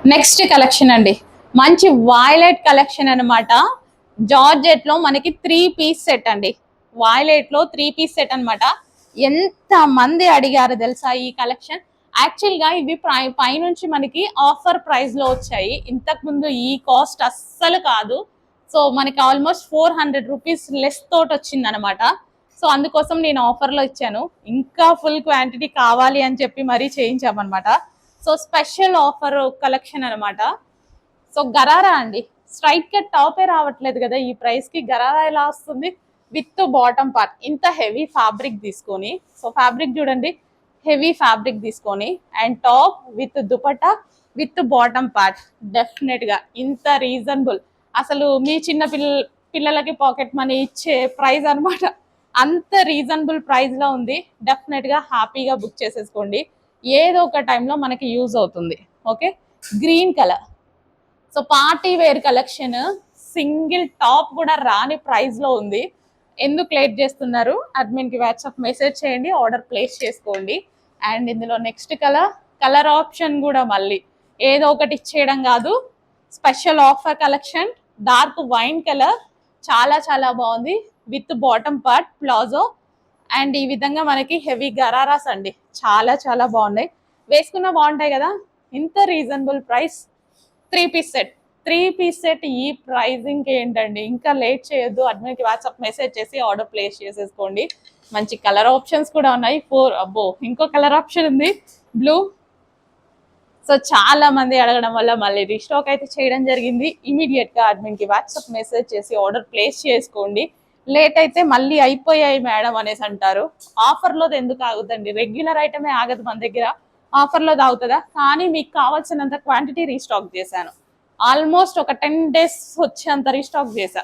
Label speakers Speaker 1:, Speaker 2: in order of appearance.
Speaker 1: Next collection అండి, మంచి violet collection అనమాట. జార్జెట్ లో మనకి 3 పీస్ సెట్ అండి. వాయిలెట్ లో 3 పీస్ సెట్ అనమాట. ఎంత మంది అడిగారు తెలుసా ఈ కలెక్షన్. యాక్చువల్ గా ఇవి పైనుంచి మనకి ఆఫర్ ప్రైస్ లో వచ్చాయి. ఇంతకు ముందు ఈ కాస్ట్ అస్సలు కాదు. సో మనకి ఆల్మోస్ట్ 400 రూపీస్ లెస్ తోటి వచ్చింది అనమాట. సో అందుకోసం నేను ఆఫర్ లో ఇచ్చాను. ఇంకా ఫుల్ క్వాంటిటీ కావాలి అని చెప్పి మరీ చేయించామన్నమాట. సో స్పెషల్ ఆఫర్ కలెక్షన్ అనమాట. సో గరారా అండి, స్ట్రైట్ కట్ టాపే రావట్లేదు కదా ఈ ప్రైస్ కి. గరారా ఎలా వస్తుంది? విత్ బాటమ్ పార్ట్ ఇంత హెవీ ఫ్యాబ్రిక్ తీసుకొని, సో ఫ్యాబ్రిక్ చూడండి, హెవీ ఫ్యాబ్రిక్ తీసుకొని and top with dupatta with bottom part. Definite గా ఇంత రీజనబుల్, అసలు మీ చిన్న పిల్లలకి పాకెట్ మనీ ఇచ్చే ప్రైస్ అనమాట. అంత రీజనబుల్ ప్రైస్ లో ఉంది. డెఫినెట్ గా హ్యాపీగా బుక్ చేసేసుకోండి. ఏదో ఒక టైంలో మనకి యూజ్ అవుతుంది. Okay, green colour. So party wear collection, single top కూడా రాని ప్రైస్ లో ఉంది. ఎందుకు లేట్ చేస్తున్నారు? అడ్మిన్ కి వాట్సాప్ మెసేజ్ చేయండి, ఆర్డర్ ప్లేస్ చేసుకోండి. అండ్ ఇందులో నెక్స్ట్ కలర్ ఆప్షన్ కూడా మళ్ళీ ఏదో ఒకటి ఇచ్చేయడం కాదు, special offer collection. Dark wine colour, చాలా చాలా బాగుంది. With bottom part palazzo and ఈ విధంగా మనకి హెవీ గరారాస్ అండి. చాలా చాలా బాగున్నాయి, వేసుకున్నా బాగుంటాయి కదా. ఇంత reasonable price, 3 piece set. 3 piece set ఈ ప్రైజింగ్ ఏంటండి? ఇంకా లేట్ చేయొద్దు, అడ్మిన్కి వాట్సాప్ మెసేజ్ చేసి ఆర్డర్ ప్లేస్ చేసేసుకోండి. మంచి కలర్ ఆప్షన్స్ కూడా ఉన్నాయి. అబ్బో ఇంకో కలర్ ఆప్షన్ ఉంది, బ్లూ. సో చాలా మంది అడగడం వల్ల మళ్ళీ రీస్టాక్ అయితే చేయడం జరిగింది. ఇమీడియట్ గా అడ్మిన్ కి వాట్సాప్ మెసేజ్ చేసి ఆర్డర్ ప్లేస్ చేసుకోండి. లేట్ అయితే మళ్ళీ అయిపోయాయి మేడం అనేసి అంటారు. ఆఫర్ లో ఎందుకు ఆగుద్దండి? రెగ్యులర్ ఐటమే ఆగదు మన దగ్గర, ఆఫర్ లో ఆగుతుందా? కానీ మీకు కావాల్సినంత క్వాంటిటీ రీస్టాక్ చేశాను. ఆల్మోస్ట్ ఒక 10 days వచ్చేంత రీస్టాక్ చేశా.